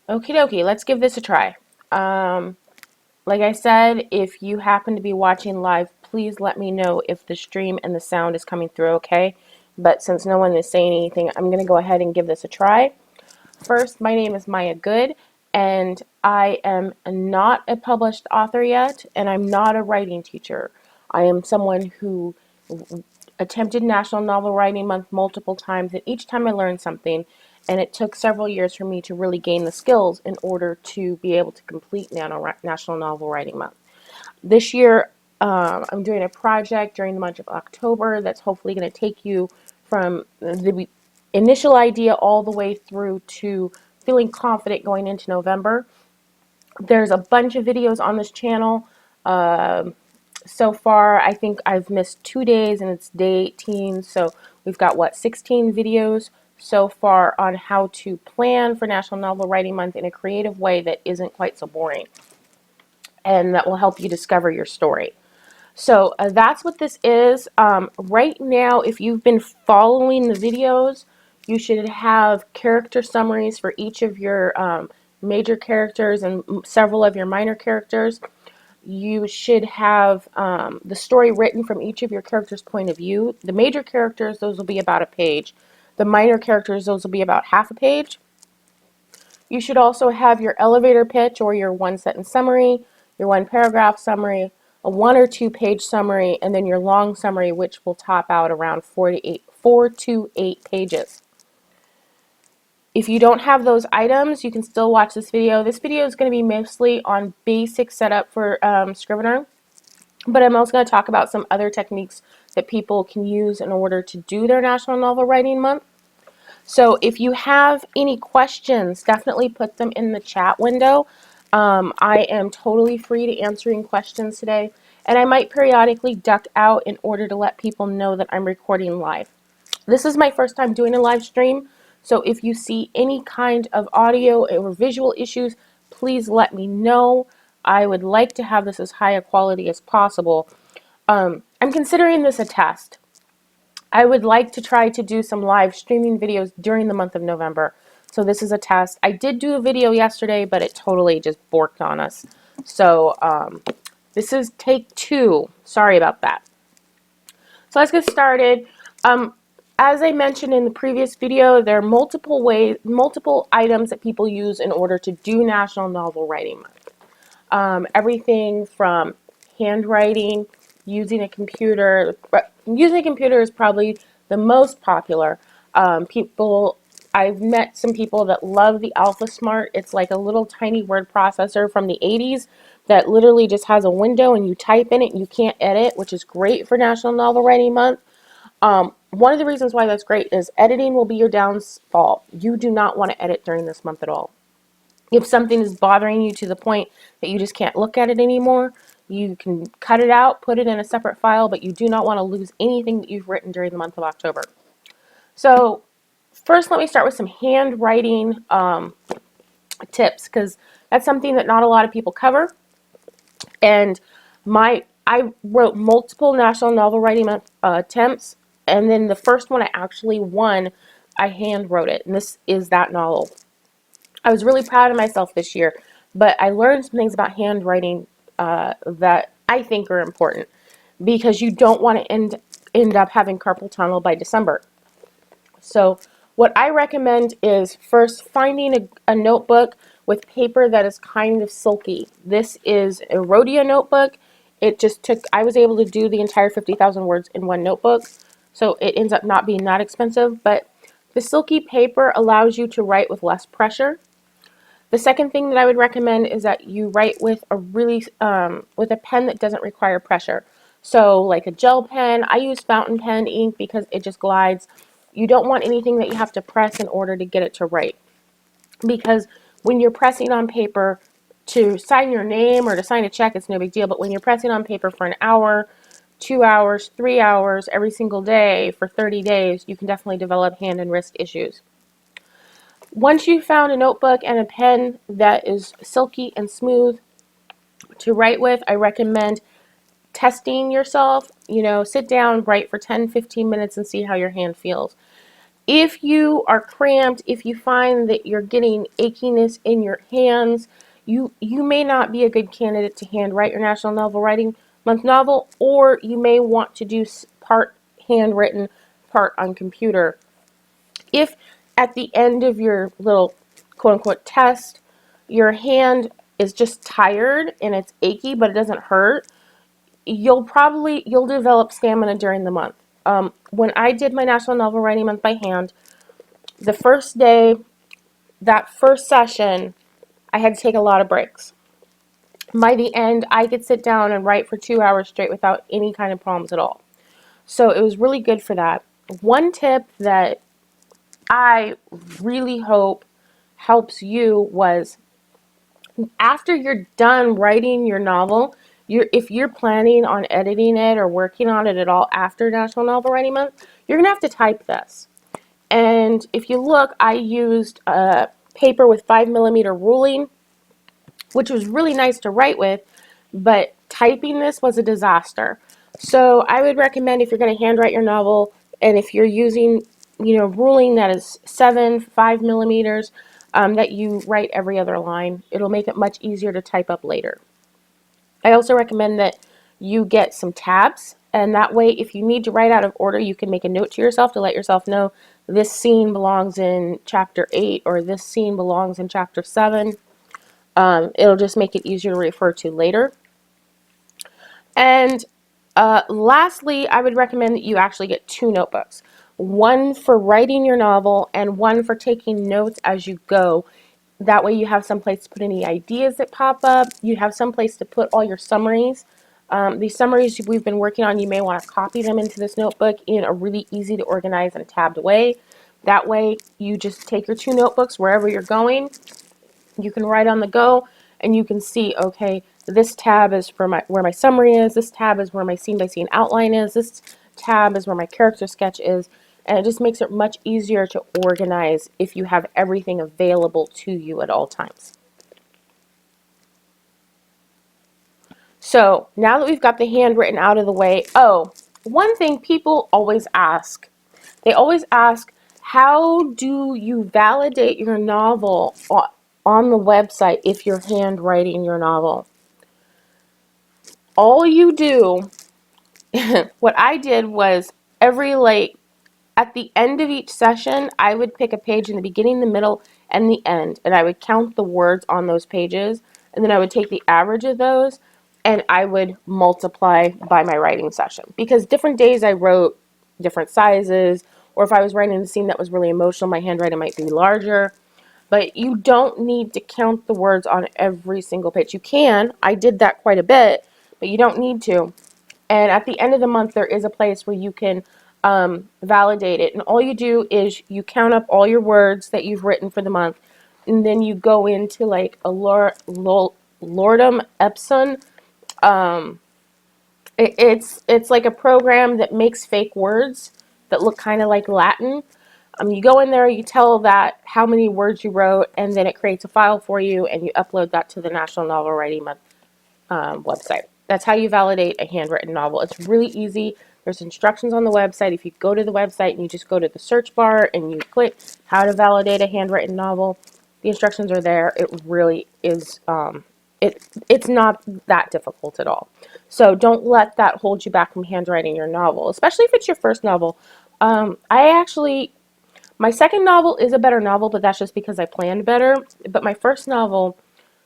Okie dokie, let's give this a try. Like I said, if you happen to be watching live, please let me know if the stream and the sound is coming through okay. But since no one is saying anything, I'm going to go ahead and give this a try. First, my name is Maya Good, and I am not a published author yet, and I'm not a writing teacher. I am someone who attempted National Novel Writing Month multiple times, and each time I learned something, and it took several years for me to really gain the skills in order to be able to complete National Novel Writing Month. This year, I'm doing a project during the month of October that's hopefully going to take you from the initial idea all the way through to feeling confident going into November. There's a bunch of videos on this channel. So far, I think I've missed 2 days and it's day 18, so we've got, what, 16 videos so far on how to plan for National Novel Writing Month in a creative way that isn't quite so boring and that will help you discover your story. So that's what this is. Right now, if you've been following the videos, you should have character summaries for each of your major characters and several of your minor characters. You should have the story written from each of your characters' point of view. The major characters, those will be about a page. The minor characters, those will be about half a page. You should also have your elevator pitch or your one-sentence summary, your one-paragraph summary, a 1 or 2 page summary, and then your long summary, which will top out around 4 to 8 pages. If you don't have those items, you can still watch this video. This video is going to be mostly on basic setup for Scrivener, but I'm also going to talk about some other techniques that people can use in order to do their National Novel Writing Month. So if you have any questions, definitely put them in the chat window. I am totally free to answering questions today, and I might periodically duck out in order to let people know that I'm recording live. This is my first time doing a live stream, so if you see any kind of audio or visual issues, please let me know. I would like to have this as high a quality as possible. I'm considering this a test. I would like to try to do some live streaming videos during the month of November. So this is a test. I did do a video yesterday, but it totally just borked on us. So this is take 2. Sorry about that. So let's get started. As I mentioned in the previous video, there are multiple items that people use in order to do National Novel Writing Month. Everything from handwriting, using a computer. Using a computer is probably the most popular. I've met some people that love the AlphaSmart. It's like a little tiny word processor from the 80s that literally just has a window and you type in it and you can't edit, which is great for National Novel Writing Month. One of the reasons why that's great is editing will be your downfall. You do not want to edit during this month at all. If something is bothering you to the point that you just can't look at it anymore, you can cut it out, put it in a separate file, but you do not want to lose anything that you've written during the month of October. So first, let me start with some handwriting tips, because that's something that not a lot of people cover. And I wrote multiple National Novel Writing Month attempts, and then the first one I actually won, I hand wrote it, and this is that novel. I was really proud of myself this year, but I learned some things about handwriting that I think are important, because you don't want to end up having carpal tunnel by December. So what I recommend is first finding a notebook with paper that is kind of silky. This is a Rhodia notebook. I was able to do the entire 50,000 words in one notebook, so it ends up not being that expensive, but the silky paper allows you to write with less pressure. The second thing that I would recommend is that you write with with a pen that doesn't require pressure. So like a gel pen. I use fountain pen ink because it just glides. You don't want anything that you have to press in order to get it to write, because when you're pressing on paper to sign your name or to sign a check, it's no big deal. But when you're pressing on paper for an hour, 2 hours, 3 hours every single day for 30 days, you can definitely develop hand and wrist issues. Once you've found a notebook and a pen that is silky and smooth to write with, I recommend testing yourself. Sit down, write for 10-15 minutes and see how your hand feels. If you are cramped, if you find that you're getting achiness in your hands, you may not be a good candidate to handwrite your National Novel Writing Month novel, or you may want to do part handwritten, part on computer. If at the end of your little quote-unquote test, your hand is just tired and it's achy but it doesn't hurt, you'll develop stamina during the month. When I did my National Novel Writing Month by hand, the first day, that first session, I had to take a lot of breaks. By the end, I could sit down and write for 2 hours straight without any kind of problems at all. So it was really good for that. One tip that I really hope helps you was, after you're done writing your novel, if you're planning on editing it or working on it at all after National Novel Writing Month, you're going to have to type this. And if you look, I used a paper with 5mm ruling, which was really nice to write with, but typing this was a disaster. So I would recommend, if you're going to handwrite your novel, and if you're using, ruling that is 5mm, that you write every other line. It'll make it much easier to type up later. I also recommend that you get some tabs, and that way, if you need to write out of order, you can make a note to yourself to let yourself know this scene belongs in chapter 8 or this scene belongs in chapter 7. It'll just make it easier to refer to later. And lastly, I would recommend that you actually get 2 notebooks. One for writing your novel and one for taking notes as you go. That way you have some place to put any ideas that pop up. You have some place to put all your summaries. These summaries we've been working on, you may want to copy them into this notebook in a really easy to organize and tabbed way. That way you just take your 2 notebooks wherever you're going. You can write on the go, and you can see, okay, this tab is for where my summary is, this tab is where my scene-by-scene outline is, this tab is where my character sketch is, and it just makes it much easier to organize if you have everything available to you at all times. So now that we've got the handwritten out of the way, one thing people always ask, how do you validate your novel on the website if you're handwriting your novel? All you do, what I did was at the end of each session, I would pick a page in the beginning, the middle, and the end, and I would count the words on those pages, and then I would take the average of those, and I would multiply by my writing session. Because different days I wrote different sizes, or if I was writing a scene that was really emotional, my handwriting might be larger. But you don't need to count the words on every single page. You can. I did that quite a bit, but you don't need to. And at the end of the month, there is a place where you can validate it. And all you do is you count up all your words that you've written for the month, and then you go into like a Lorem Ipsum. It's like a program that makes fake words that look kind of like Latin. You go in there, you tell that how many words you wrote, and then it creates a file for you, and you upload that to the National Novel Writing Month website. That's how you validate a handwritten novel. It's really easy. There's instructions on the website. If you go to the website and you just go to the search bar and you click how to validate a handwritten novel, the instructions are there. It really is, it's not that difficult at all. So don't let that hold you back from handwriting your novel, especially if it's your first novel. My second novel is a better novel, but that's just because I planned better. But my first novel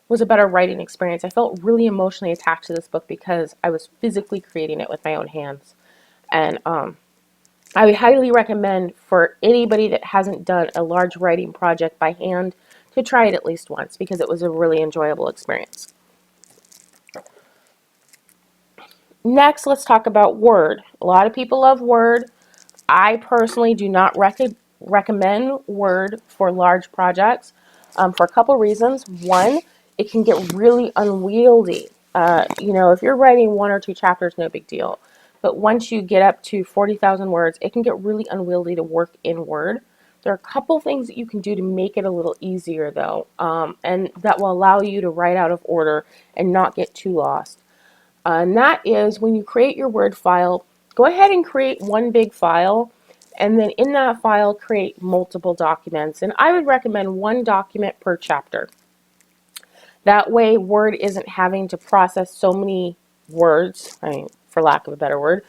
was a better writing experience. I felt really emotionally attached to this book because I was physically creating it with my own hands. And I would highly recommend for anybody that hasn't done a large writing project by hand to try it at least once, because it was a really enjoyable experience. Next, let's talk about Word. A lot of people love Word. I personally do not recommend Word for large projects for a couple reasons. One, it can get really unwieldy. If you're writing 1 or 2 chapters, no big deal. But once you get up to 40,000 words, it can get really unwieldy to work in Word. There are a couple things that you can do to make it a little easier, though, and that will allow you to write out of order and not get too lost. And that is, when you create your Word file, go ahead and create one big file And then in that file, create multiple documents. And I would recommend one document per chapter. That way, Word isn't having to process so many words, I mean, for lack of a better word.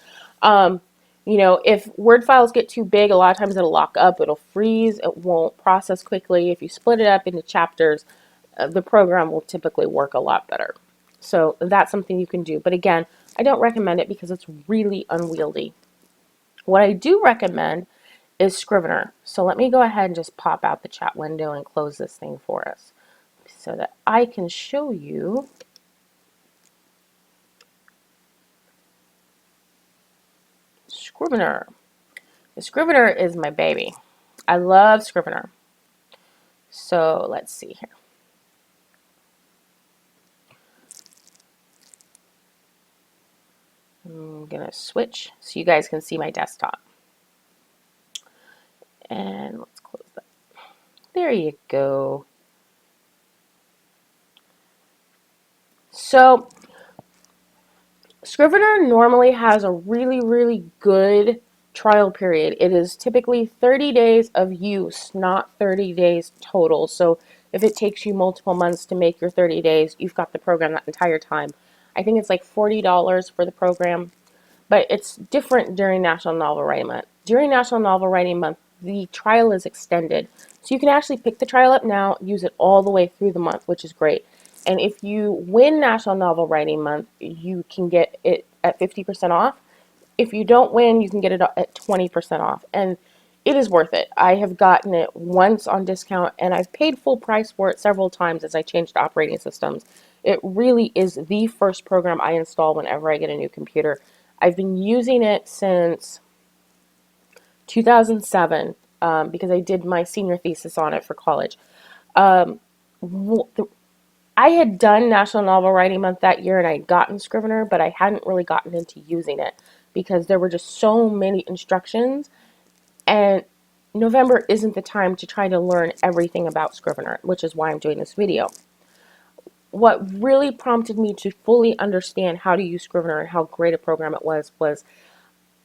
You know, if Word files get too big, a lot of times it'll lock up, it'll freeze, it won't process quickly. If you split it up into chapters, the program will typically work a lot better. So that's something you can do. But again, I don't recommend it because it's really unwieldy. What I do recommend is Scrivener. So let me go ahead and just pop out the chat window and close this thing for us so that I can show you Scrivener. The Scrivener is my baby. I love Scrivener. So let's see here. I'm going to switch so you guys can see my desktop. And let's close that. There you go. So Scrivener normally has a really good trial period. It is typically 30 days of use, not 30 days total. So if it takes you multiple months to make your 30 days, you've got the program that entire time. I think it's like $40 for the program, but it's different during National Novel Writing Month. During National Novel Writing Month, the trial is extended. So you can actually pick the trial up now, use it all the way through the month, which is great. And if you win National Novel Writing Month, you can get it at 50% off. If you don't win, you can get it at 20% off. And it is worth it. I have gotten it once on discount, and I've paid full price for it several times as I changed operating systems. It really is the first program I install whenever I get a new computer. I've been using it since 2007 because I did my senior thesis on it for college. I had done National Novel Writing Month that year and I had gotten Scrivener, but I hadn't really gotten into using it because there were just so many instructions, and November isn't the time to try to learn everything about Scrivener, which is why I'm doing this video. What really prompted me to fully understand how to use Scrivener and how great a program it was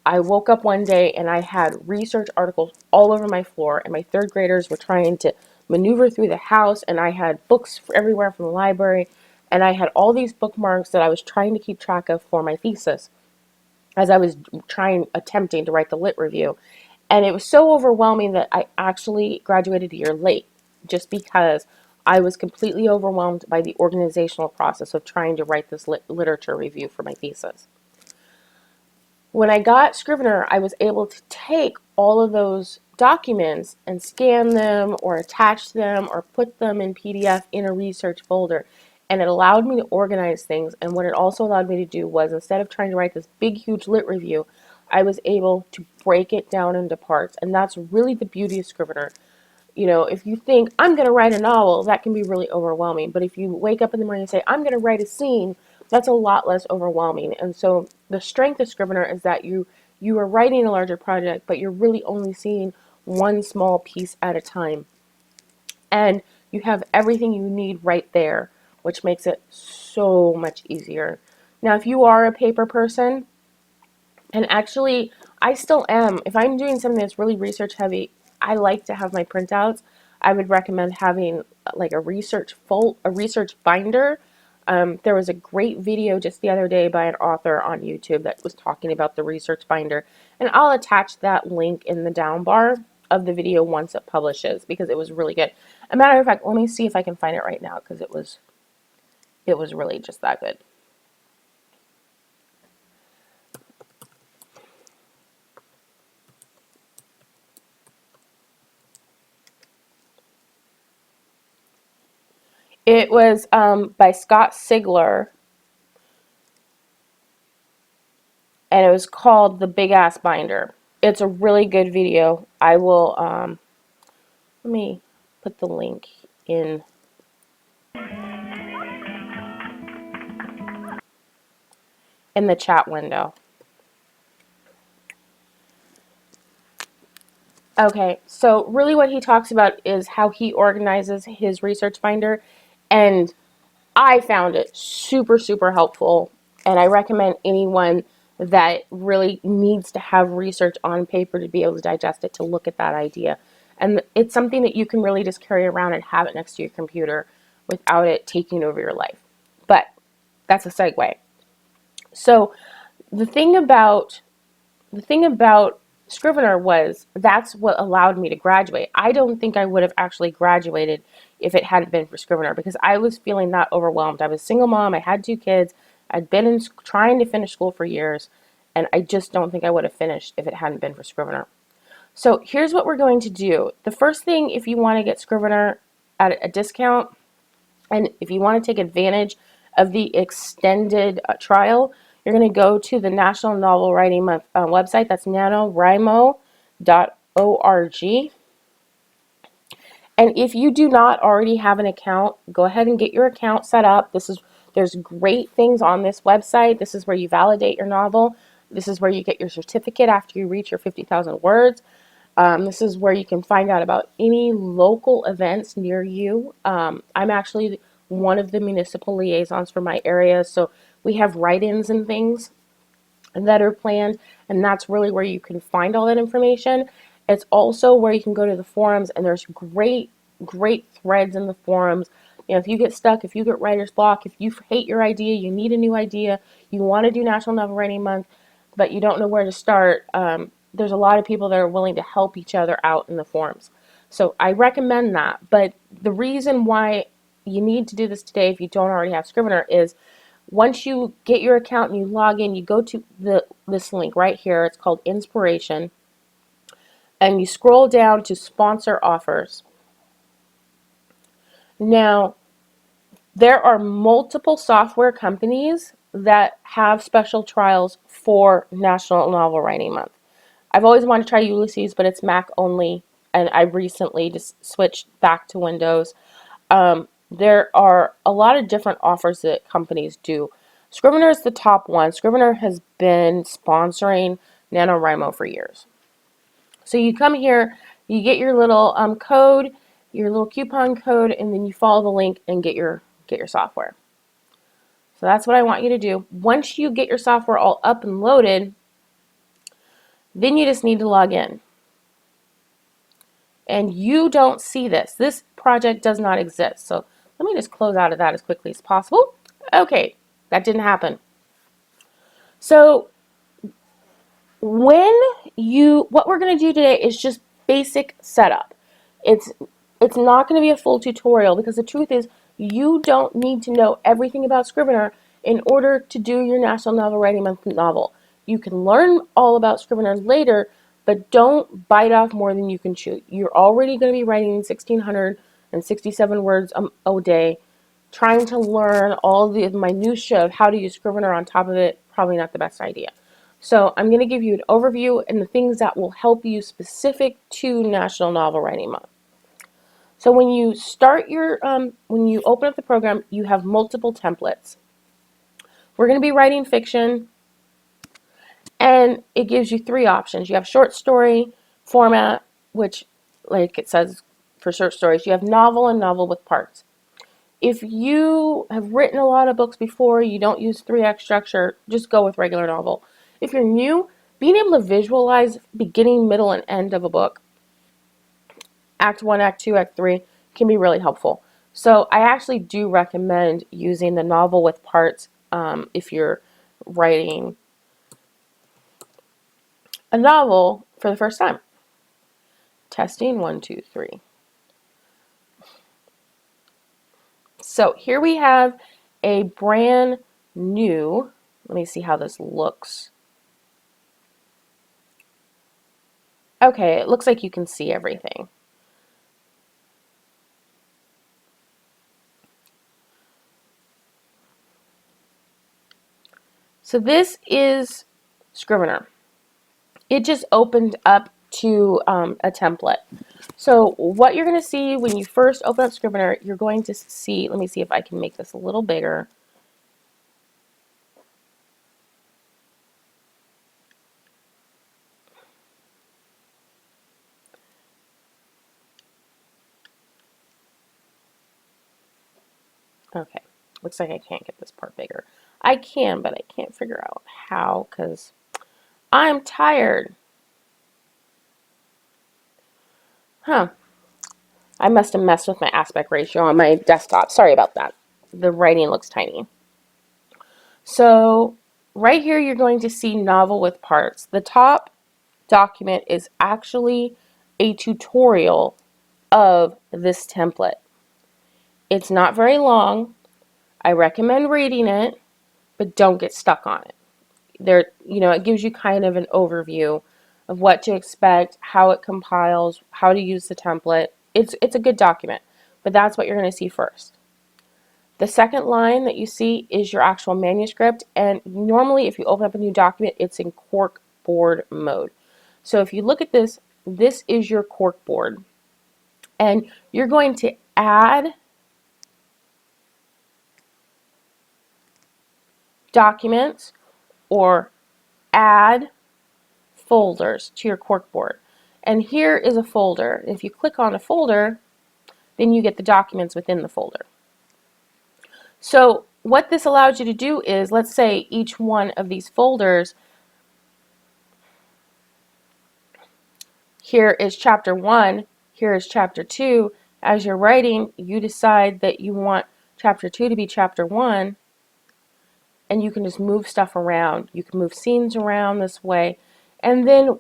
I woke up one day and I had research articles all over my floor, and my third graders were trying to maneuver through the house, and I had books everywhere from the library, and I had all these bookmarks that I was trying to keep track of for my thesis as I was attempting to write the lit review. And it was so overwhelming that I actually graduated a year late just because I was completely overwhelmed by the organizational process of trying to write this literature review for my thesis. When I got Scrivener, I was able to take all of those documents and scan them or attach them or put them in PDF in a research folder. And it allowed me to organize things. And what it also allowed me to do was, instead of trying to write this big, huge lit review, I was able to break it down into parts. And that's really the beauty of Scrivener. You know, if you think, I'm going to write a novel, that can be really overwhelming. But if you wake up in the morning and say, I'm going to write a scene, that's a lot less overwhelming. And so the strength of Scrivener is that you are writing a larger project, but you're really only seeing one small piece at a time. And you have everything you need right there, which makes it so much easier. Now, if you are a paper person, and actually, I still am. If I'm doing something that's really research heavy, I like to have my printouts. I would recommend having like a research binder. There was a great video just the other day by an author on YouTube that was talking about the research binder, and I'll attach that link in the down bar of the video once it publishes because it was really good. As a matter of fact, let me see if I can find it right now because it was really just that good. It was by Scott Sigler, and it was called The Big Ass Binder. It's a really good video. I will, let me put the link in the chat window. Okay, so really what he talks about is how he organizes his research binder, and I found it super helpful, and I recommend anyone that really needs to have research on paper to be able to digest it, to look at that idea. And it's something that you can really just carry around and have it next to your computer without it taking over your life. But that's a segue. So the thing about Scrivener was that's what allowed me to graduate. I don't think I would have actually graduated if it hadn't been for Scrivener, because I was feeling that overwhelmed. I was a single mom. I had 2 kids. I'd been trying to finish school for years, and I just don't think I would have finished if it hadn't been for Scrivener. So here's what we're going to do. The first thing, if you want to get Scrivener at a discount, and if you want to take advantage of the extended trial, you're going to go to the National Novel Writing Month website. That's nanowrimo.org. And if you do not already have an account, go ahead and get your account set up. There's great things on this website. This is where you validate your novel. This is where you get your certificate after you reach your 50,000 words. This is where you can find out about any local events near you. I'm actually one of the municipal liaisons for my area, so we have write-ins and things that are planned, and that's really where you can find all that information. It's also where you can go to the forums, and there's great threads in the forums. You know, if you get stuck, if you get writer's block, if you hate your idea, you need a new idea, you want to do National Novel Writing Month, but you don't know where to start, there's a lot of people that are willing to help each other out in the forums. So I recommend that. But the reason why you need to do this today, if you don't already have Scrivener, is once you get your account and you log in, you go to this link right here. It's called Inspiration. And you scroll down to Sponsor Offers. Now, there are multiple software companies that have special trials for National Novel Writing Month. I've always wanted to try Ulysses, but it's Mac only, and I recently just switched back to Windows. There are a lot of different offers that companies do. Scrivener is the top one. Scrivener has been sponsoring NaNoWriMo for years. So you come here, you get your little code, your little coupon code, and then you follow the link and get your software. So that's what I want you to do. Once you get your software all up and loaded, then you just need to log in. And you don't see this. This project does not exist. So let me just close out of that as quickly as possible. Okay, that didn't happen. So what we're going to do today is just basic setup. It's not going to be a full tutorial, because the truth is you don't need to know everything about Scrivener in order to do your National Novel Writing Month novel. You can learn all about Scrivener later, but don't bite off more than you can chew. You're already going to be writing 1,667 words a day. Trying to learn all the minutiae of how to use Scrivener on top of it, probably not the best idea. So I'm going to give you an overview and the things that will help you specific to National Novel Writing Month. So when you start when you open up the program, you have multiple templates. We're going to be writing fiction, and it gives you 3 options. You have short story format, which, like it says for short stories, you have novel and novel with parts. If you have written a lot of books before, you don't use 3-act structure, just go with regular novel. If you're new, being able to visualize beginning, middle, and end of a book, Act 1, Act 2, Act 3, can be really helpful. So I actually do recommend using the novel with parts if you're writing a novel for the first time. Testing 1, 2, 3. So here we have a brand new, let me see how this looks. Okay, it looks like you can see everything. So this is Scrivener. It just opened up to a template. So what you're going to see when you first open up Scrivener, you're going to see, let me see if I can make this a little bigger. Okay, looks like I can't get this part bigger. I can, but I can't figure out how, because I'm tired. Huh. I must have messed with my aspect ratio on my desktop. Sorry about that. The writing looks tiny. So right here you're going to see novel with parts. The top document is actually a tutorial of this template. It's not very long. I recommend reading it, but don't get stuck on it. It gives you kind of an overview of what to expect, how it compiles, how to use the template. It's a good document, but that's what you're going to see first. The second line that you see is your actual manuscript, and normally if you open up a new document, it's in corkboard mode. So if you look at this, this is your corkboard, and you're going to add documents or add folders to your corkboard. And here is a folder. If you click on a folder, then you get the documents within the folder. So what this allows you to do is, let's say each one of these folders, here is chapter 1, here is chapter 2. As you're writing, you decide that you want chapter 2 to be chapter 1, and you can just move stuff around. You can move scenes around this way. And then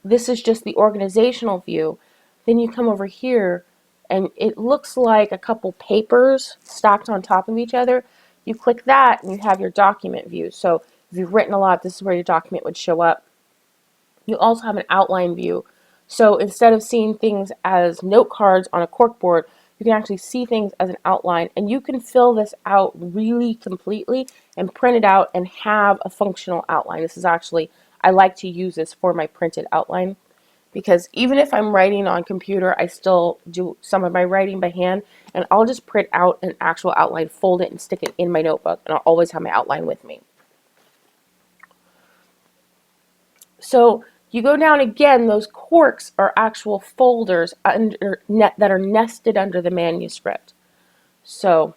this is just the organizational view. Then you come over here, and it looks like a couple papers stacked on top of each other. You click that, and you have your document view. So if you've written a lot, this is where your document would show up. You also have an outline view. So instead of seeing things as note cards on a corkboard, you can actually see things as an outline, and you can fill this out really completely and print it out and have a functional outline. This is actually, I like to use this for my printed outline, because even if I'm writing on computer, I still do some of my writing by hand, and I'll just print out an actual outline, fold it, and stick it in my notebook, and I'll always have my outline with me. So you go down again, those corks are actual folders that are nested under the manuscript. So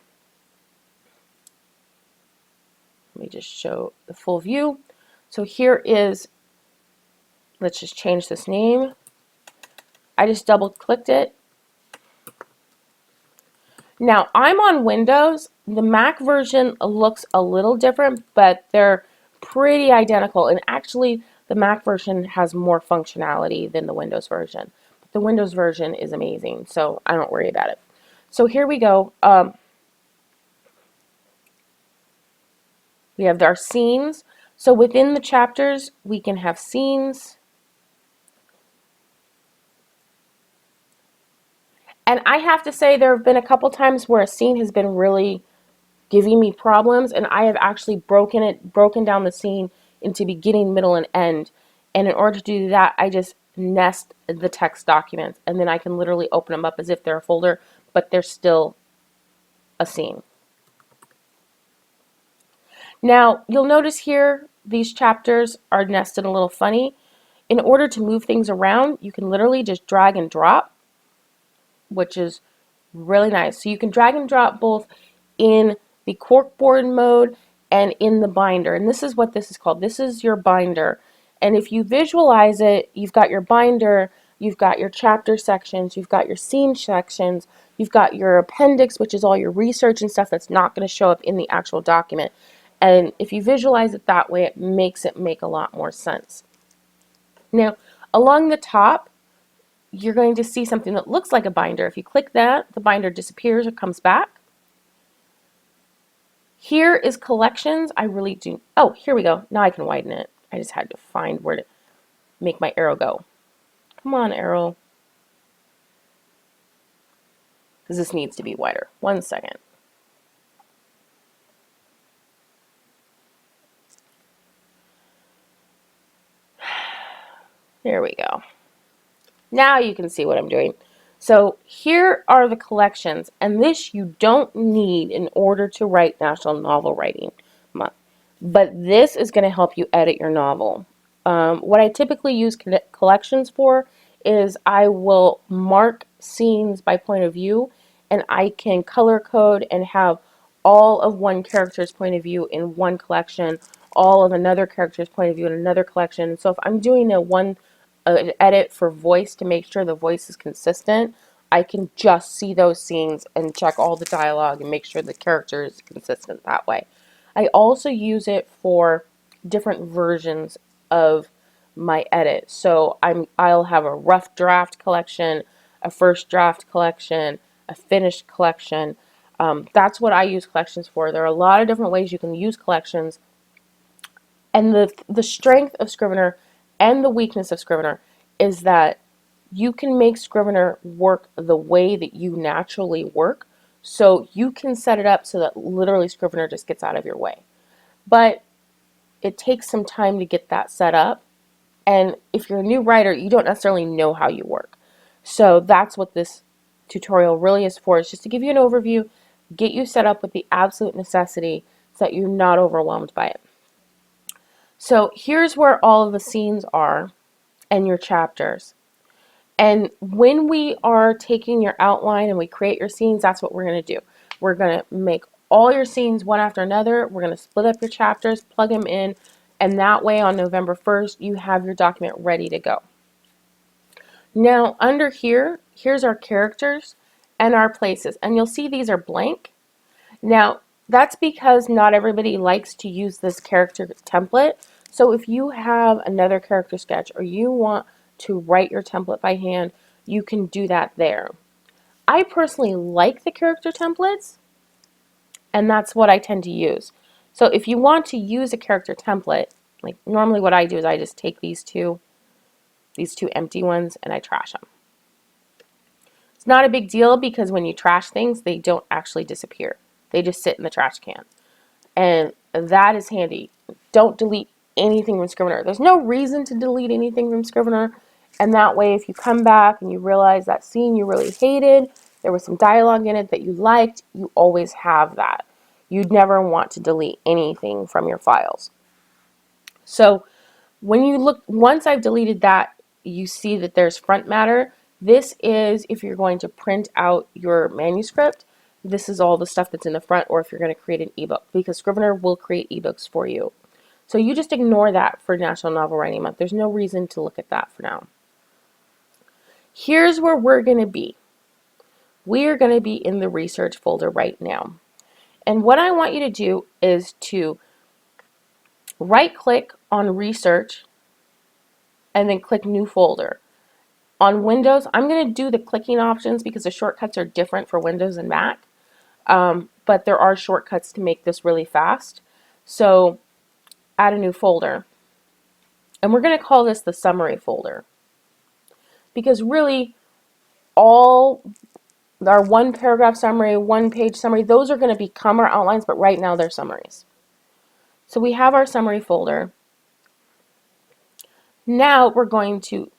let me just show the full view. So here is, let's just change this name. I just double clicked it. Now I'm on Windows. The Mac version looks a little different, but they're pretty identical. And actually the Mac version has more functionality than the Windows version. The Windows version is amazing, so I don't worry about it. So here we go. We have our scenes. So within the chapters, we can have scenes. And I have to say there have been a couple times where a scene has been really giving me problems, and I have actually broken down the scene into beginning, middle, and end. And in order to do that, I just nest the text documents, and then I can literally open them up as if they're a folder, but they're still a scene. Now, you'll notice here, these chapters are nested a little funny. In order to move things around, you can literally just drag and drop, which is really nice. So you can drag and drop both in the corkboard mode and in the binder. And this is what this is called. This is your binder. And if you visualize it, you've got your binder, you've got your chapter sections, you've got your scene sections, you've got your appendix, which is all your research and stuff that's not going to show up in the actual document. And if you visualize it that way, it makes it make a lot more sense. Now, along the top, you're going to see something that looks like a binder. If you click that, the binder disappears or comes back. Here is collections. I really do. Oh, here we go. Now I can widen it. I just had to find where to make my arrow go. Come on, arrow. Because this needs to be wider. 1 second. There we go. Now you can see what I'm doing. So here are the collections, and this you don't need in order to write National Novel Writing Month. But this is going to help you edit your novel. What I typically use collections for is I will mark scenes by point of view, and I can color code and have all of one character's point of view in one collection, all of another character's point of view in another collection. So if I'm doing an edit for voice to make sure the voice is consistent, I can just see those scenes and check all the dialogue and make sure the character is consistent that way. I also use it for different versions of my edit. So I'll have a rough draft collection, a first draft collection, a finished collection. That's what I use collections for. There are a lot of different ways you can use collections. And the strength of Scrivener and the weakness of Scrivener is that you can make Scrivener work the way that you naturally work. So you can set it up so that literally Scrivener just gets out of your way. But it takes some time to get that set up. And if you're a new writer, you don't necessarily know how you work. So that's what this tutorial really is for, is just to give you an overview, get you set up with the absolute necessity so that you're not overwhelmed by it. So here's where all of the scenes are and your chapters. And when we are taking your outline and we create your scenes, that's what we're going to do. We're going to make all your scenes one after another. We're going to split up your chapters, plug them in, and that way on November 1st, you have your document ready to go. Now under here, here's our characters and our places. And you'll see these are blank. Now that's because not everybody likes to use this character template. So if you have another character sketch or you want to write your template by hand, you can do that there. I personally like the character templates, and that's what I tend to use. So if you want to use a character template, like normally what I do is I just take these two empty ones and I trash them. It's not a big deal because when you trash things, they don't actually disappear. They just sit in the trash can. And that is handy. Don't delete anything from Scrivener. There's no reason to delete anything from Scrivener. And that way, if you come back and you realize that scene you really hated, there was some dialogue in it that you liked, you always have that. You'd never want to delete anything from your files. So when you look, once I've deleted that, you see that there's front matter. This is if you're going to print out your manuscript. This is all the stuff that's in the front, or if you're going to create an ebook, because Scrivener will create ebooks for you. So you just ignore that for National Novel Writing Month. There's no reason to look at that for now. Here's where we're going to be. We're going to be in the research folder right now. And what I want you to do is to right-click on research and then click new folder. On Windows, I'm going to do the clicking options because the shortcuts are different for Windows and Mac. But there are shortcuts to make this really fast. So add a new folder. And we're going to call this the summary folder. Because really, all our one paragraph summary, one page summary, those are going to become our outlines, but right now they're summaries. So we have our summary folder. Now we're going to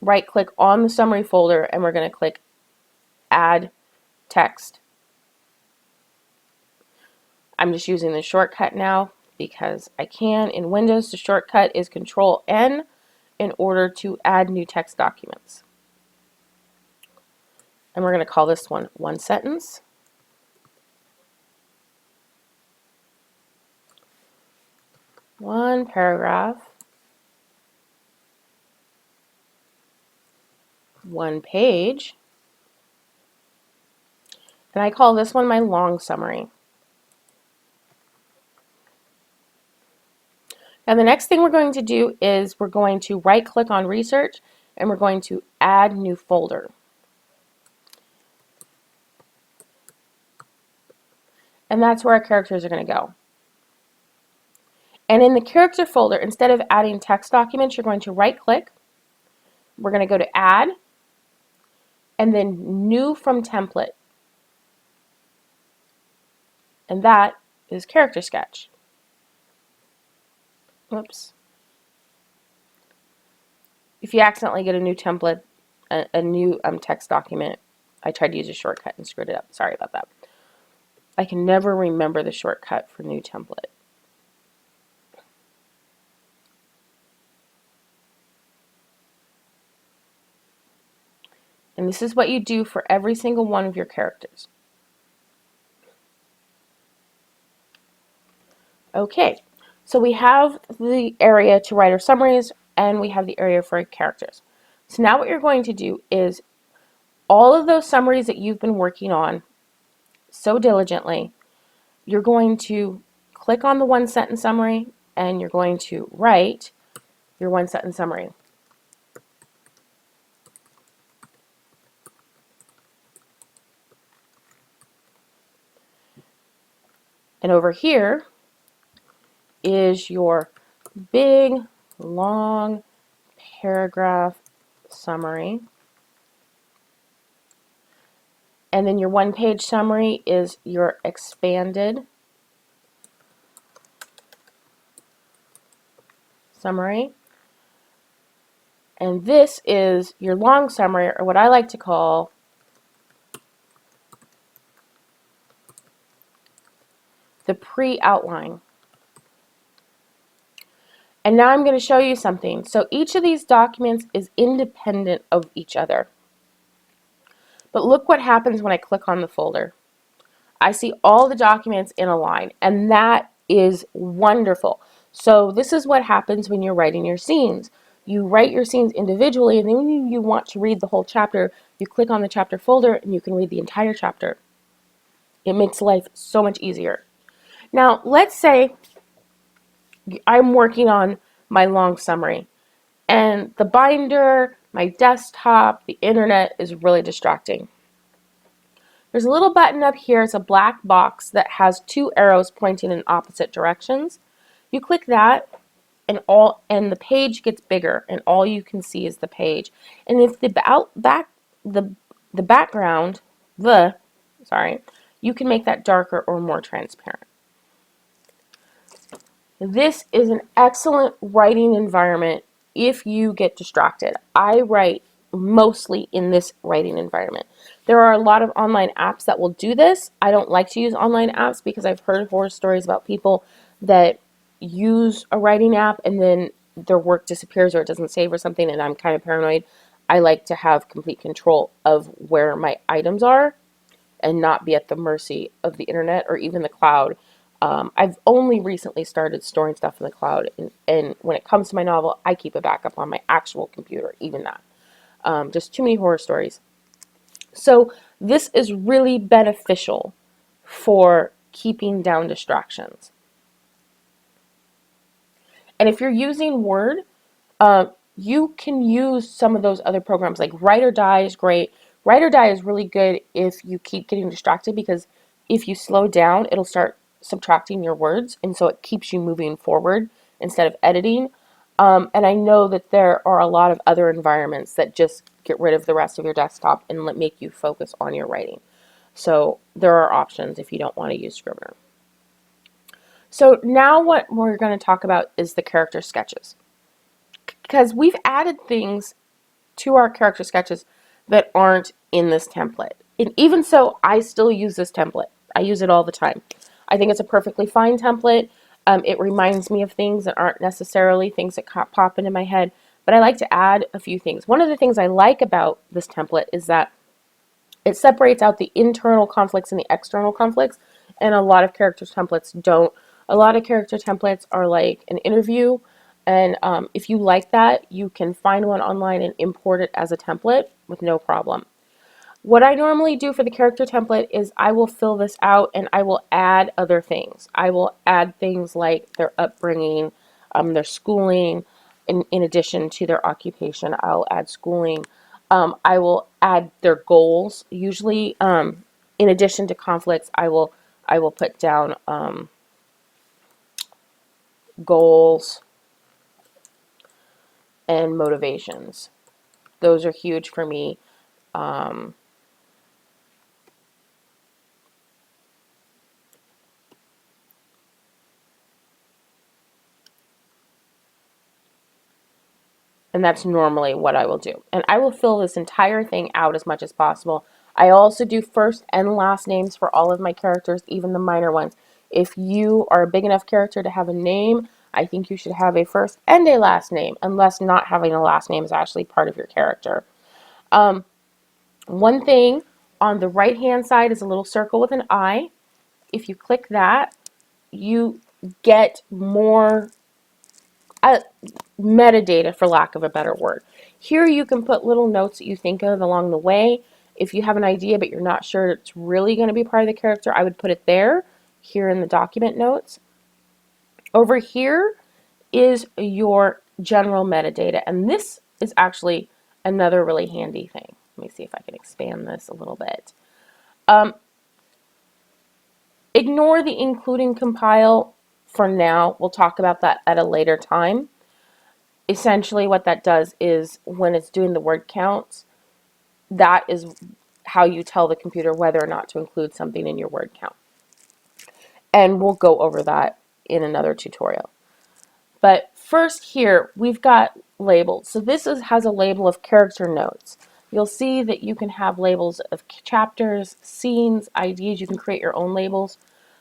right click on the summary folder and we're going to click add text. I'm just using the shortcut now because I can. In Windows, the shortcut is Control N in order to add new text documents. And we're going to call this one sentence. One paragraph. One page. And I call this one my long summary. Now the next thing we're going to do is we're going to right click on research and we're going to add new folder. And that's where our characters are going to go. And in the character folder, instead of adding text documents, you're going to right click. We're going to go to add and then new from template. And that is character sketch. Whoops. If you accidentally get a new template, a new text document, I tried to use a shortcut and screwed it up. Sorry about that. I can never remember the shortcut for new template. And this is what you do for every single one of your characters. Okay, So we have the area to write our summaries, and we have the area for our characters. So now what you're going to do is all of those summaries that you've been working on so diligently, you're going to click on the one sentence summary and you're going to write your one sentence summary. And over here is your big, long paragraph summary. And then your one-page summary is your expanded summary. And this is your long summary, or what I like to call the pre-outline. And now I'm going to show you something. So each of these documents is independent of each other. But look what happens when I click on the folder. I see all the documents in a line, and that is wonderful. So this is what happens when you're writing your scenes. You write your scenes individually, and then when you want to read the whole chapter, you click on the chapter folder and you can read the entire chapter. It makes life so much easier. Now, let's say I'm working on my long summary, and the binder, my desktop, the internet is really distracting. There's a little button up here. It's a black box that has two arrows pointing in opposite directions. You click that, and the page gets bigger, and all you can see is the page. And if the background, you can make that darker or more transparent. This is an excellent writing environment if you get distracted. I write mostly in this writing environment. There are a lot of online apps that will do this. I don't like to use online apps because I've heard horror stories about people that use a writing app and then their work disappears or it doesn't save or something, and I'm kind of paranoid. I like to have complete control of where my items are and not be at the mercy of the internet or even the cloud. I've only recently started storing stuff in the cloud, and when it comes to my novel, I keep a backup on my actual computer, even that. Just too many horror stories. So this is really beneficial for keeping down distractions. And if you're using Word, you can use some of those other programs. Like Write or Die is great. Write or Die is really good if you keep getting distracted, because if you slow down, it'll start subtracting your words, and so it keeps you moving forward instead of editing. And I know that there are a lot of other environments that just get rid of the rest of your desktop and make you focus on your writing. So there are options if you don't want to use Scrivener. So now what we're going to talk about is the character sketches, because we've added things to our character sketches that aren't in this template. And even so, I still use this template. I use it all the time. I think it's a perfectly fine template. It reminds me of things that aren't necessarily things that pop into my head, but I like to add a few things. One of the things I like about this template is that it separates out the internal conflicts and the external conflicts, and a lot of character templates don't. A lot of character templates are like an interview, and if you like that, you can find one online and import it as a template with no problem. What I normally do for the character template is I will fill this out and I will add other things. I will add things like their upbringing, their schooling, in addition to their occupation. I'll add schooling. I will add their goals. Usually, in addition to conflicts, I will put down goals and motivations. Those are huge for me. And that's normally what I will do. And I will fill this entire thing out as much as possible. I also do first and last names for all of my characters, even the minor ones. If you are a big enough character to have a name, I think you should have a first and a last name, unless not having a last name is actually part of your character. One thing on the right hand side is a little circle with an I. If you click that, you get more metadata, for lack of a better word. Here you can put little notes that you think of along the way. If you have an idea but you're not sure it's really going to be part of the character, I would put it there, here in the document notes. Over here is your general metadata, and this is actually another really handy thing. Let me see if I can expand this a little bit. Ignore the including compile for now. We'll talk about that at a later time. Essentially what that does is when it's doing the word counts, that is how you tell the computer whether or not to include something in your word count. And we'll go over that in another tutorial. But first here, we've got labels. So this has a label of character notes. You'll see that you can have labels of chapters, scenes, IDs. You can create your own labels.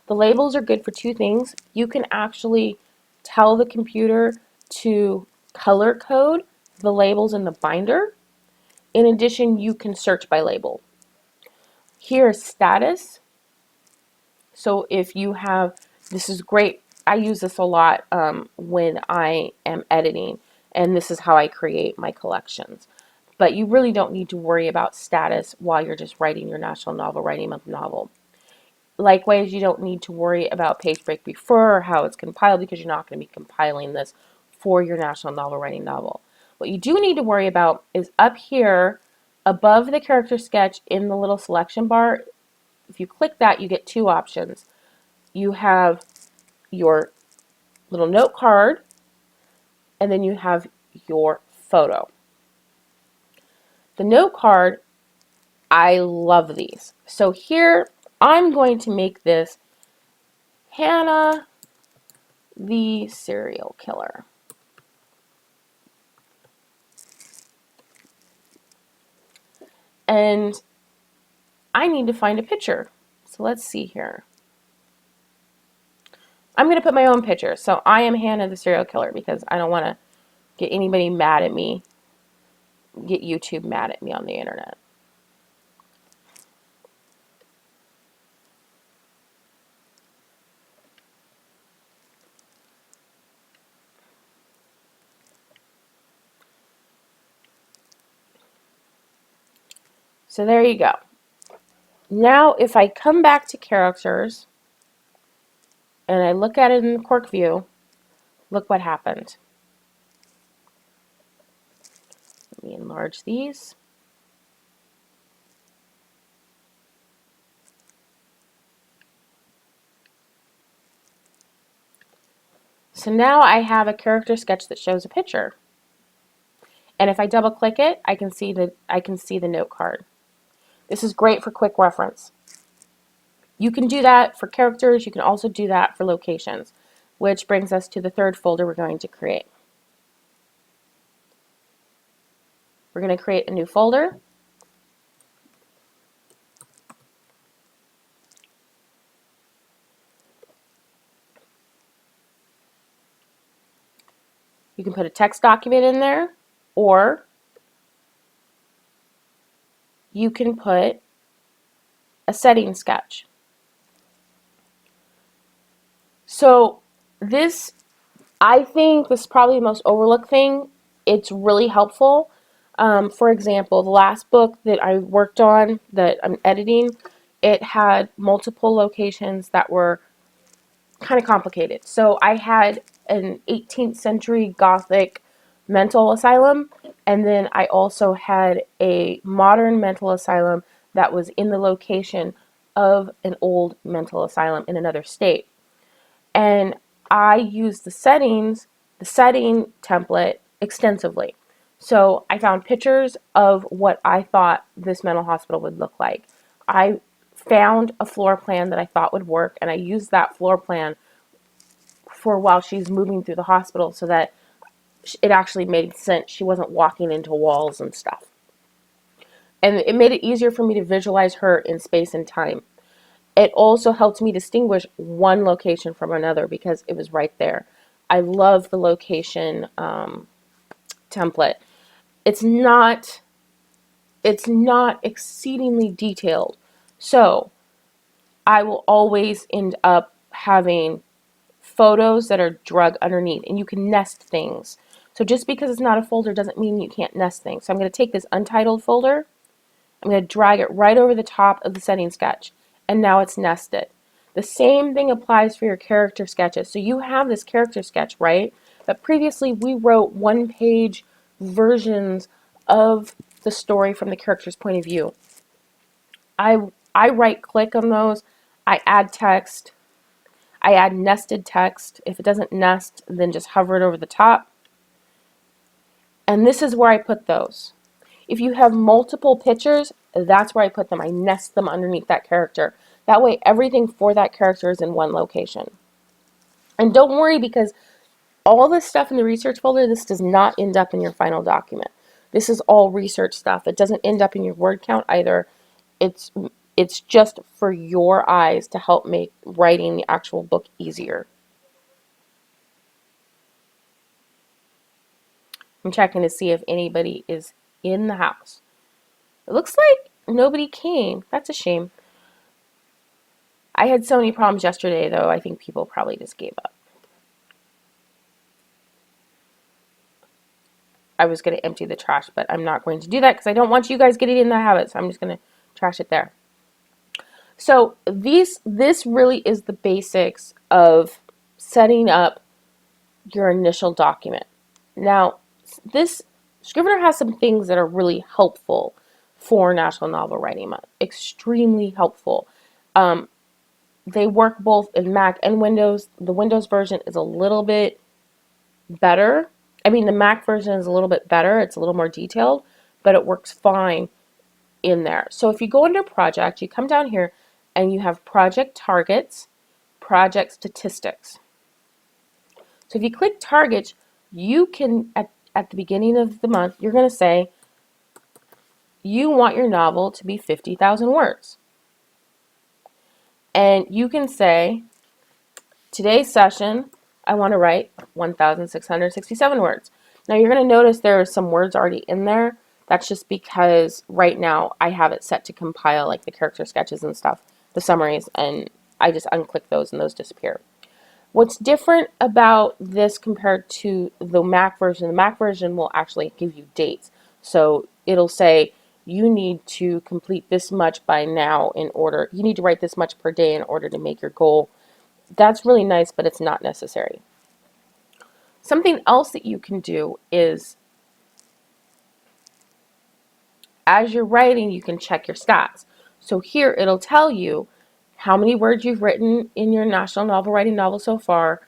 The labels are good for two things. You can actually tell the computer to color code the labels in the binder. In addition, you can search by label. Here's status. So if you have, this is great. I use this a lot when I am editing, and this is how I create my collections. But you really don't need to worry about status while you're just writing your National Novel Writing Month novel. Likewise, you don't need to worry about page break before or how it's compiled, because you're not going to be compiling this for your National Novel Writing novel. What you do need to worry about is up here above the character sketch in the little selection bar. If you click that, you get two options. You have your little note card, and then you have your photo. The note card, I love these. So here, I'm going to make this Hannah the serial killer. And I need to find a picture. So let's see here. I'm going to put my own picture. So I am Hannah the serial killer because I don't want to get anybody mad at me, get YouTube mad at me on the internet. So there you go. Now if I come back to characters and I look at it in the Quark view, look what happened. Let me enlarge these. So now I have a character sketch that shows a picture. And if I double click it, I can see the note card. This is great for quick reference. You can do that for characters. You can also do that for locations, which brings us to the third folder we're going to create. We're going to create a new folder. You can put a text document in there, or you can put a setting sketch. So this, I think this is probably the most overlooked thing. It's really helpful. For example, the last book that I worked on that I'm editing, it had multiple locations that were kind of complicated. So I had an 18th century Gothic mental asylum, and then I also had a modern mental asylum that was in the location of an old mental asylum in another state. And I used the setting template extensively. So I found pictures of what I thought this mental hospital would look like. I found a floor plan that I thought would work, and I used that floor plan for while she's moving through the hospital so that it actually made sense. She wasn't walking into walls and stuff. And it made it easier for me to visualize her in space and time. It also helped me distinguish one location from another because it was right there. I love the location template. It's not exceedingly detailed. So I will always end up having photos that are drug underneath, and you can nest things. So just because it's not a folder doesn't mean you can't nest things. So I'm going to take this untitled folder, I'm going to drag it right over the top of the setting sketch, and now it's nested. The same thing applies for your character sketches. So you have this character sketch, right? But previously we wrote one-page versions of the story from the character's point of view. I right-click on those, I add text, I add nested text. If it doesn't nest, then just hover it over the top. And this is where I put those. If you have multiple pictures, that's where I put them. I nest them underneath that character. That way everything for that character is in one location. And don't worry, because all this stuff in the research folder, this does not end up in your final document. This is all research stuff. It doesn't end up in your word count either. It's just for your eyes to help make writing the actual book easier. I'm checking to see if anybody is in the house. It looks like nobody came. That's a shame. I had so many problems yesterday, though. I think people probably just gave up. I was going to empty the trash, but I'm not going to do that because I don't want you guys getting in that habit. So I'm just going to trash it there. So this really is the basics of setting up your initial document. Now, this Scrivener has some things that are really helpful for National Novel Writing Month. Extremely helpful. They work both in Mac and Windows. The Windows version is a little bit better. I mean, the Mac version is a little bit better. It's a little more detailed, but it works fine in there. So if you go under Project, you come down here and you have Project Targets, Project Statistics. So if you click Targets, you can, at the beginning of the month, you're going to say you want your novel to be 50,000 words. And you can say, today's session, I want to write 1,667 words. Now you're going to notice there are some words already in there. That's just because right now I have it set to compile like the character sketches and stuff, the summaries, and I just unclick those and those disappear. What's different about this compared to the Mac version will actually give you dates. So it'll say you need to complete this much by now you need to write this much per day in order to make your goal. That's really nice, but it's not necessary. Something else that you can do is, as you're writing, you can check your stats. So here it'll tell you how many words you've written in your National Novel Writing novel so far,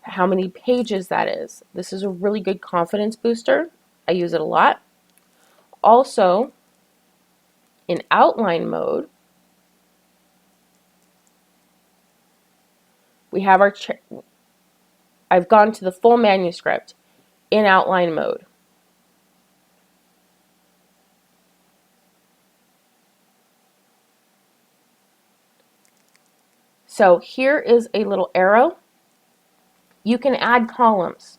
how many pages that is. This is a really good confidence booster. I use it a lot. Also, in outline mode, we have I've gone to the full manuscript in outline mode. So here is a little arrow. You can add columns.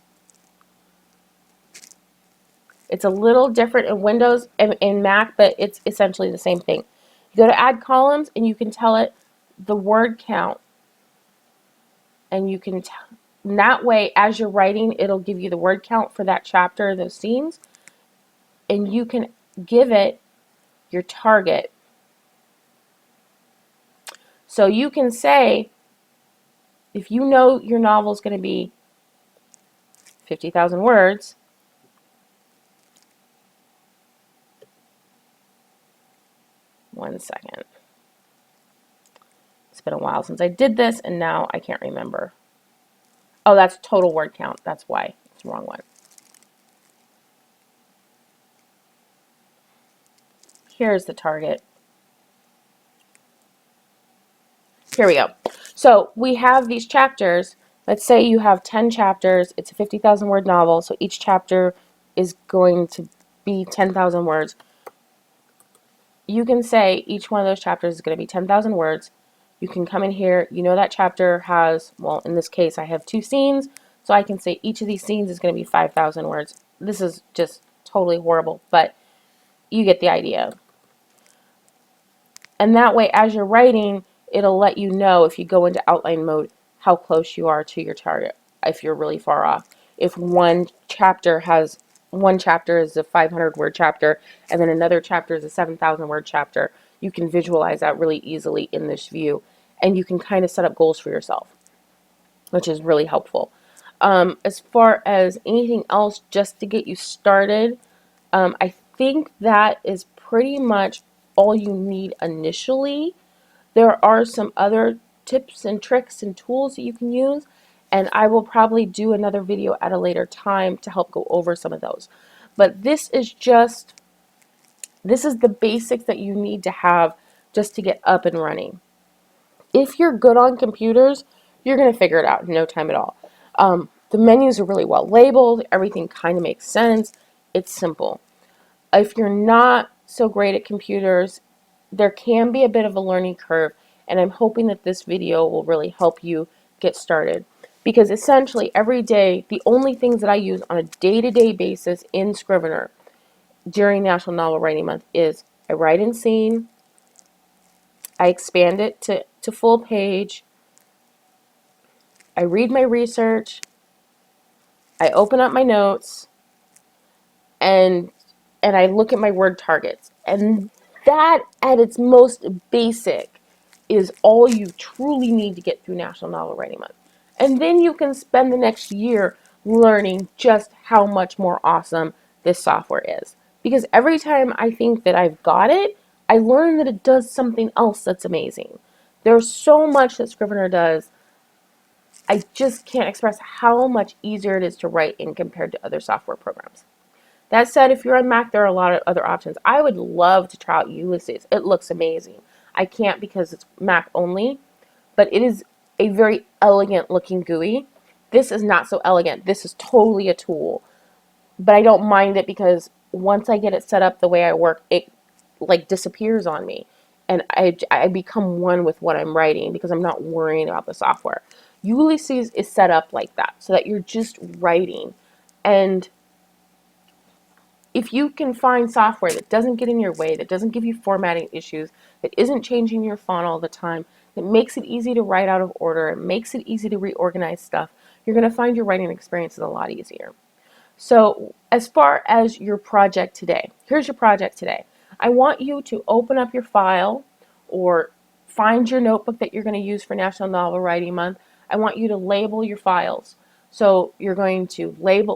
It's a little different in Windows and in Mac, but it's essentially the same thing. You go to add columns and you can tell it the word count. And you can, that way, as you're writing, it'll give you the word count for that chapter, those scenes. And you can give it your target. So you can say, if you know your novel is going to be 50,000 words, one second. It's been a while since I did this, and now I can't remember. Oh, that's total word count. That's why. It's the wrong one. Here's the target. Here we go. So we have these chapters. Let's say you have 10 chapters. It's a 50,000 word novel, so each chapter is going to be 10,000 words. You can say each one of those chapters is going to be 10,000 words. You can come in here. You know that chapter has, well, in this case, I have 2 scenes, so I can say each of these scenes is going to be 5,000 words. This is just totally horrible, but you get the idea. And that way, as you're writing, it'll let you know, if you go into outline mode, how close you are to your target if you're really far off. If one chapter is a 500 word chapter and then another chapter is a 7,000 word chapter, you can visualize that really easily in this view, and you can kind of set up goals for yourself, which is really helpful. As far as anything else, just to get you started, I think that is pretty much all you need initially. There are some other tips and tricks and tools that you can use, and I will probably do another video at a later time to help go over some of those. But this is the basics that you need to have just to get up and running. If you're good on computers, you're going to figure it out in no time at all. The menus are really well labeled. Everything kind of makes sense. It's simple. If you're not so great at computers, there can be a bit of a learning curve, and I'm hoping that this video will really help you get started. Because essentially every day, the only things that I use on a day-to-day basis in Scrivener during National Novel Writing Month is I write in scene, I expand it to full page, I read my research, I open up my notes, and I look at my word targets. And that, at its most basic, is all you truly need to get through National Novel Writing Month. And then you can spend the next year learning just how much more awesome this software is. Because every time I think that I've got it, I learn that it does something else that's amazing. There's so much that Scrivener does. I just can't express how much easier it is to write in compared to other software programs. That said, if you're on Mac, there are a lot of other options. I would love to try out Ulysses. It looks amazing. I can't because it's Mac only, but it is a very elegant looking GUI. This is not so elegant. This is totally a tool, but I don't mind it because once I get it set up the way I work, it like disappears on me, and I become one with what I'm writing because I'm not worrying about the software. Ulysses is set up like that so that you're just writing, and if you can find software that doesn't get in your way, that doesn't give you formatting issues, that isn't changing your font all the time, that makes it easy to write out of order, it makes it easy to reorganize stuff, you're going to find your writing experience is a lot easier. So as far as your project today, here's your project today. I want you to open up your file or find your notebook that you're going to use for National Novel Writing Month. I want you to label your files. So you're going to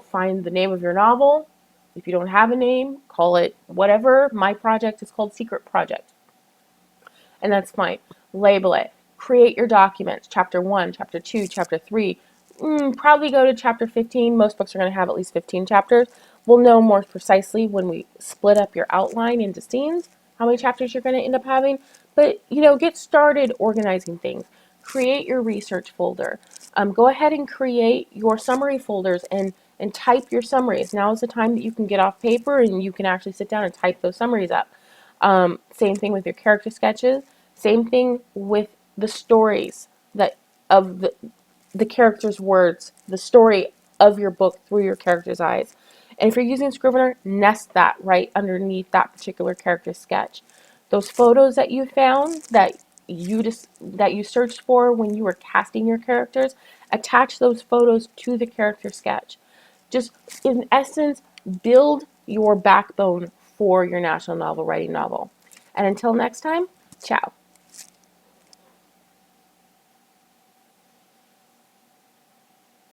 find the name of your novel. If you don't have a name, call it whatever. My project is called Secret Project, and that's fine. Label it. Create your documents, chapter 1, chapter 2, chapter 3. Probably go to chapter 15. Most books are going to have at least 15 chapters. We'll know more precisely when we split up your outline into scenes, how many chapters you're going to end up having. But, get started organizing things. Create your research folder. Go ahead and create your summary folders and type your summaries. Now is the time that you can get off paper and you can actually sit down and type those summaries up. Same thing with your character sketches. Same thing with the stories of the character's words, the story of your book through your character's eyes. And if you're using Scrivener, nest that right underneath that particular character sketch. Those photos that you found that you searched for when you were casting your characters, attach those photos to the character sketch. Just, in essence, build your backbone for your National Novel Writing novel. And until next time, ciao.